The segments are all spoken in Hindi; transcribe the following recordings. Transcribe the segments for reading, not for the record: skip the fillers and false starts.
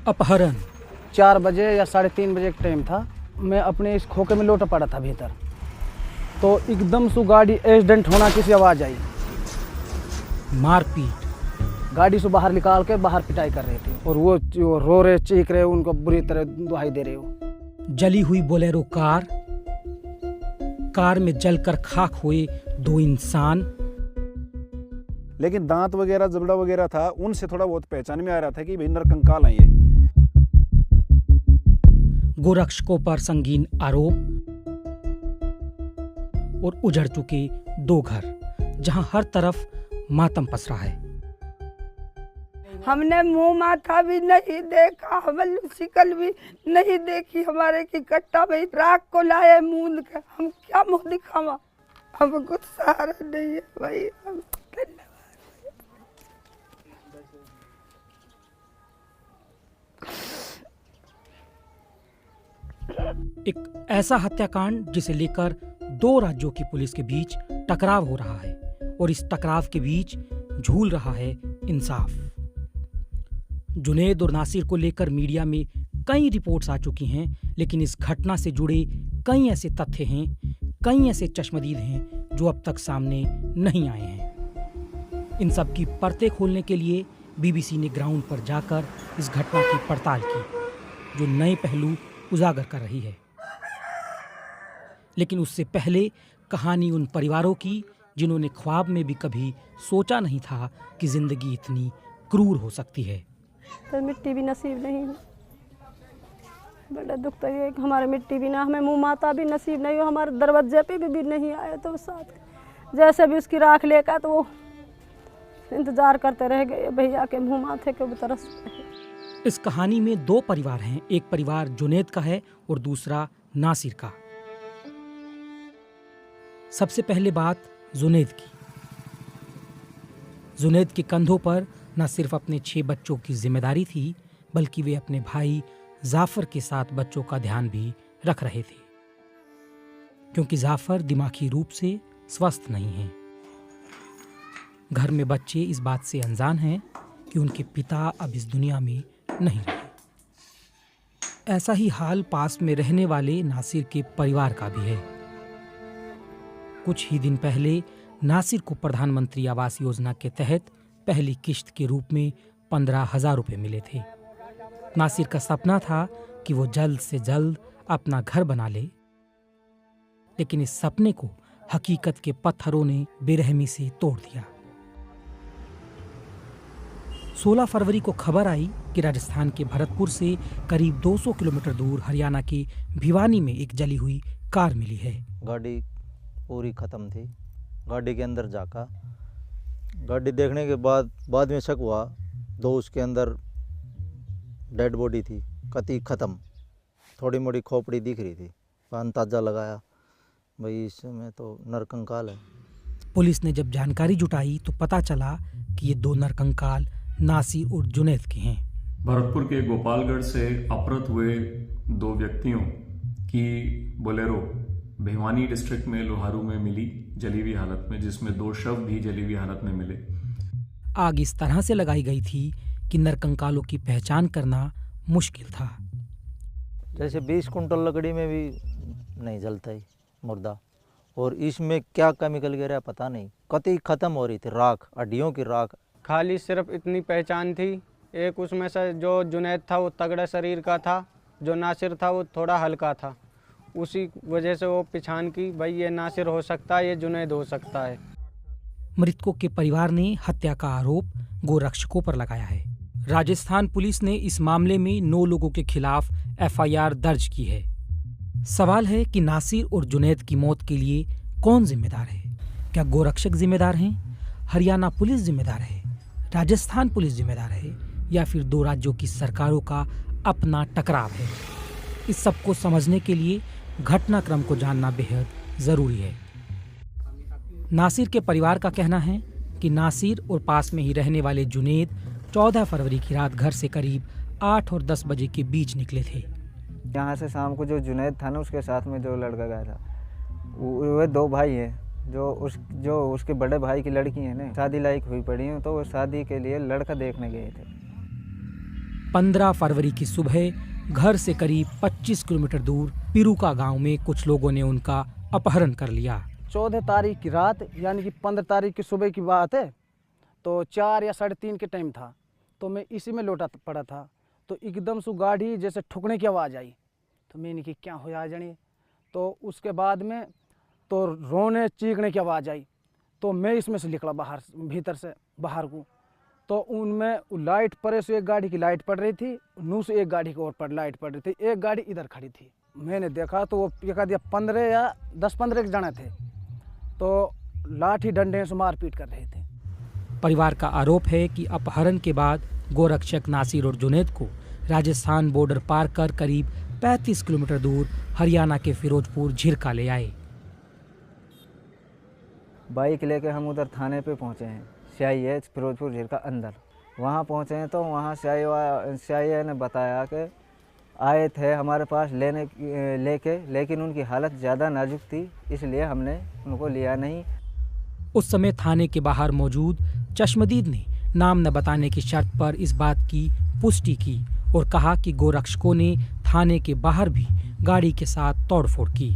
अपहरण 4 बजे या 3:30 बजे का टाइम था। मैं अपने इस खोखे में लोटा पड़ा था भीतर, तो एकदम से गाड़ी एक्सीडेंट होना किसी आवाज़ आई। मारपीट, गाड़ी से बाहर निकाल के बाहर पिटाई कर रहे थे और वो रो रहे, चीख रहे, उनको बुरी तरह दुहाई दे रहे हो। जली हुई बोलेरो कार में जलकर खाक हुए 2 इंसान। लेकिन दांत वगैरह, जबड़ा वगैरह था, उनसे थोड़ा बहुत पहचान में आ रहा था कि भाई नरकंकाल है ये। गोरक्षकों पर संगीन आरोप और उजड़ चुके 2 घर, जहां हर तरफ मातम पसरा है। हमने मुंह माथा भी नहीं देखा, हमने शिकल भी नहीं देखी हमारे की कट्टा में राख को लाए मूंद के, हम क्या मुंह दिखावा, हम कुछ सहारा नहीं है भाई। हम एक ऐसा हत्याकांड जिसे लेकर 2 राज्यों की पुलिस के बीच टकराव हो रहा है और इस टकराव के बीच झूल रहा है इंसाफ। जुनैद और नासिर को लेकर मीडिया में कई रिपोर्ट्स आ चुकी हैं, लेकिन इस घटना से जुड़े कई ऐसे तथ्य हैं, कई ऐसे चश्मदीद हैं जो अब तक सामने नहीं आए हैं। इन सब की परतें खोलने के लिए बीबीसी ने ग्राउंड पर जाकर इस घटना की पड़ताल की, जो नए पहलू उजागर कर रही है। लेकिन उससे पहले कहानी उन परिवारों की जिन्होंने ख्वाब में भी कभी सोचा नहीं था कि जिंदगी इतनी क्रूर हो सकती है। तो मिट्टी भी नसीब नहीं है। बड़ा दुख तो ये कि हमारे मिट्टी भी ना, हमें मुँह माता भी नसीब नहीं हो, हमारे दरवाजे पे भी नहीं आए। तो साथ जैसे भी उसकी राख लेकर तो वो इंतजार करते रह गए भैया के मुँह माथे के तरस। इस कहानी में 2 परिवार हैं। एक परिवार जुनैद का है और दूसरा नासिर का। सबसे पहले बात जुनैद की। जुनैद के कंधों पर न सिर्फ अपने 6 बच्चों की जिम्मेदारी थी, बल्कि वे अपने भाई जाफर के साथ बच्चों का ध्यान भी रख रहे थे, क्योंकि जाफर दिमागी रूप से स्वस्थ नहीं है। घर में बच्चे इस बात से अनजान हैं कि उनके पिता अब इस दुनिया में नहीं रहे। ऐसा ही हाल पास में रहने वाले नासिर के परिवार का भी है। कुछ ही दिन पहले नासिर को प्रधानमंत्री आवास योजना के तहत पहली किश्त के रूप में 15,000 रुपए मिले थे। नासिर का सपना था कि वो जल्द से जल्द अपना घर बना ले, लेकिन इस सपने को हकीकत के पत्थरों ने बेरहमी से तोड़ दिया। 16 फरवरी को खबर आई कि राजस्थान के भरतपुर से करीब 200 किलोमीटर दूर हरियाणा के भिवानी में एक जली हुई कार मिली है। गाड़ी पूरी ख़त्म थी। गाड़ी के अंदर झाँका, गाड़ी देखने के बाद में शक हुआ, 2 उसके अंदर डेड बॉडी थी, कती ख़त्म, थोड़ी मोड़ी खोपड़ी दिख रही थी। अंदाजा लगाया भाई इसमें तो नरकंकाल है। पुलिस ने जब जानकारी जुटाई तो पता चला कि ये 2 नरकंकाल नासिर और जुनैद के हैं। भरतपुर के गोपालगढ़ से अपहृत हुए 2 व्यक्तियों की बोलेरो भिवानी डिस्ट्रिक्ट में लोहारू में मिली जली हुई हालत में, जिसमें 2 शव भी जली हुई हालत में मिले। आग इस तरह से लगाई गई थी कि नरकंकालों की पहचान करना मुश्किल था। जैसे 20 कुंटल लकड़ी में भी नहीं जलता ही मुर्दा, और इसमें क्या केमिकल गिरा पता नहीं, कती ख़त्म हो रही थी, राख, हड्डियों की राख। खाली सिर्फ इतनी पहचान थी, एक उसमें से जो जुनैद था वो तगड़ा शरीर का था, जो नासिर था वो थोड़ा हल्का था। उसी वजह से वो पहचान की भाई ये नासिर हो सकता है, ये जुनैद हो सकता है। मृतकों के परिवार ने हत्या का आरोप गोरक्षकों पर लगाया है। राजस्थान पुलिस ने इस मामले में 9 लोगों के खिलाफ FIR दर्ज की है। सवाल है कि नासिर और जुनैद की मौत के लिए कौन जिम्मेदार है? क्या गोरक्षक जिम्मेदार हैं, हरियाणा पुलिस जिम्मेदार है, राजस्थान पुलिस जिम्मेदार है, या फिर 2 राज्यों की सरकारों का अपना टकराव है? इस सब को समझने के लिए घटनाक्रम को जानना बेहद जरूरी है। नासिर के परिवार का कहना है कि नासिर और पास में ही रहने वाले जुनैद 14 फरवरी की रात घर से करीब 8 और 10 बजे के बीच निकले थे। यहाँ से शाम को जो जुनैद था ना, उसके साथ में जो लड़का गया था, वो 2 भाई हैं, जो उसके बड़े भाई की लड़की है ना, शादी लायक हुई पड़ी हैं, तो वो शादी के लिए लड़का देखने गए थे। 15 फरवरी की सुबह घर से करीब 25 किलोमीटर दूर पिरुका गांव में कुछ लोगों ने उनका अपहरण कर लिया। 14 तारीख की रात यानी कि 15 तारीख की सुबह की बात है। तो 4 या 3:30 के टाइम था, तो मैं इसी में लौटा पड़ा था। तो एकदम से गाड़ी जैसे ठुकने की आवाज़ आई, तो मैंने कि क्या होया जाने। तो उसके बाद में तो रोने चीखने की आवाज़ आई, तो मैं इसमें से निकला बाहर, भीतर से बाहर को। तो उनमें लाइट परे से एक गाड़ी की लाइट पड़ रही थी, नू से एक गाड़ी की और लाइट पड़ रही थी, एक गाड़ी इधर खड़ी थी। मैंने देखा तो वो एका दिया 15 या 10-15 के जने थे, तो लाठी डंडे से मारपीट कर रहे थे। परिवार का आरोप है कि अपहरण के बाद गोरक्षक नासिर और जुनैद को राजस्थान बॉर्डर पार कर करीब 35 किलोमीटर दूर हरियाणा के फिरोजपुर झिरका ले आए। बाइक लेके हम उधर थाने पे पहुंचे हैं, सीआईए फिरोजपुर झिरका अंदर। वहाँ पहुंचे हैं तो वहाँ सीआईए ने बताया कि आए थे हमारे पास लेके, लेकिन उनकी हालत ज़्यादा नाजुक थी, इसलिए हमने उनको लिया नहीं। उस समय थाने के बाहर मौजूद चश्मदीद ने नाम न बताने की शर्त पर इस बात की पुष्टि की और कहा कि गोरक्षकों ने थाने के बाहर भी गाड़ी के साथ तोड़फोड़ की।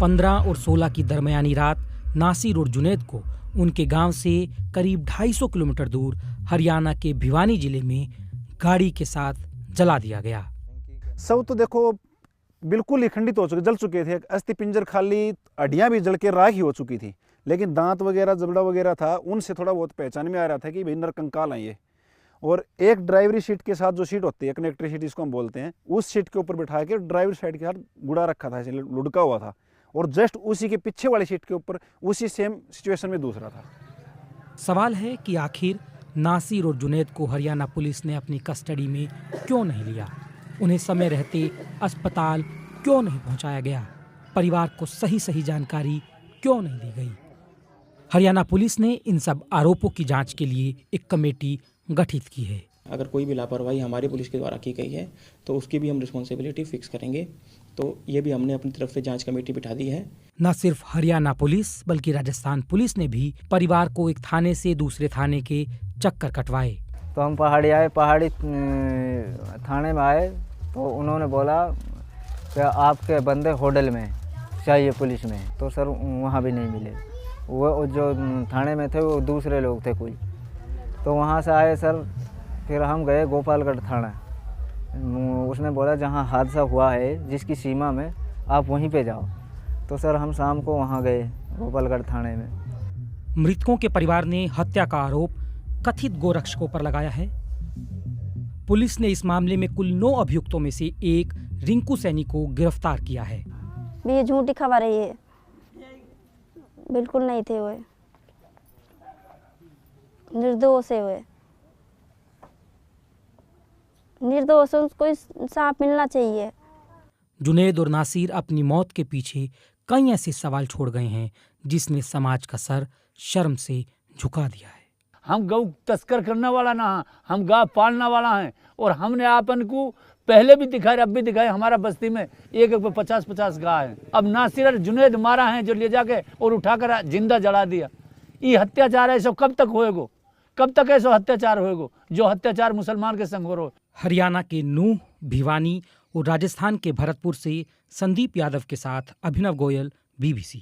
15 और 16 की दरमियानी रात नासिर और जुनैद को उनके गांव से करीब 250 किलोमीटर दूर हरियाणा के भिवानी जिले में गाड़ी के साथ जला दिया गया। सब तो देखो बिल्कुल ही खंडित हो चुके, जल चुके थे। अस्थि पिंजर खाली, हड्डियां भी जल के राख ही हो चुकी थी, लेकिन दांत वगैरह जबड़ा वगैरह था, उनसे थोड़ा बहुत पहचान में आ रहा था कि भाई नरकंकाल हैं ये। और एक ड्राइवरी सीट के साथ जो सीट होती है, कनेक्टरी सीट इसको हम बोलते हैं, उस सीट के ऊपर बिठा के ड्राइवर साइड के साथ गुड़ा रखा था, लुढ़का हुआ था, और जस्ट उसी के पीछे वाली सीट के ऊपर उसी सेम सिचुएशन में दूसरा था। सवाल है कि आखिर नासिर और जुनैद को हरियाणा पुलिस ने अपनी कस्टडी में क्यों नहीं लिया, उन्हें समय रहते अस्पताल क्यों नहीं पहुंचाया गया, परिवार को सही जानकारी क्यों नहीं दी गई। हरियाणा पुलिस ने इन सब आरोपों की जांच के लिए एक कमेटी गठित की है। अगर कोई भी लापरवाही हमारी पुलिस के द्वारा की गई है तो उसकी भी हम रिस्पॉन्सिबिलिटी फिक्स करेंगे। तो ये भी हमने अपनी तरफ से जांच कमेटी बिठा दी है। न सिर्फ हरियाणा पुलिस बल्कि राजस्थान पुलिस ने भी परिवार को एक थाने से दूसरे थाने के चक्कर कटवाए। तो हम पहाड़ी थाने में आए तो उन्होंने बोला कि आपके बंदे होटल में चाहिए पुलिस में। तो सर वहाँ भी नहीं मिले, वो जो थाने में थे वो दूसरे लोग थे कोई। तो वहाँ से आए सर, फिर हम गए गोपालगढ़ थाना। उसने बोला जहाँ हादसा हुआ है जिसकी सीमा में आप वहीं पे जाओ। तो सर हम शाम को वहाँ गए गोपालगढ़ थाने में। मृतकों के परिवार ने हत्या का आरोप कथित गोरक्षकों पर लगाया है। पुलिस ने इस मामले में कुल 9 अभियुक्तों में से एक रिंकू सैनी को गिरफ्तार किया है। ये झूठी खबर है, ये बिल्कुल नहीं थे, वो निर्दोष है, वो निर्दोष, उसको इंसाफ मिलना चाहिए। जुनैद और नासिर अपनी मौत के पीछे कई ऐसे सवाल छोड़ गए हैं जिसने समाज का सर शर्म से झुका दिया है। हम गौ तस्कर करने वाला ना है, हम गाय पालने वाला हैं। और हमने आपन को पहले भी दिखाया, अब भी दिखाया। हमारा बस्ती में एक 50-50 गाय है। अब नासिर और जुनैद मारा है जो ले जाके और उठाकर जिंदा जला दिया। ये अत्याचार ऐसा कब तक होएगो, कब तक ऐसा अत्याचार होएगो जो अत्याचार मुसलमान के संग हो रहा। हरियाणा के नूह, भिवानी और राजस्थान के भरतपुर से संदीप यादव के साथ अभिनव गोयल, BBC।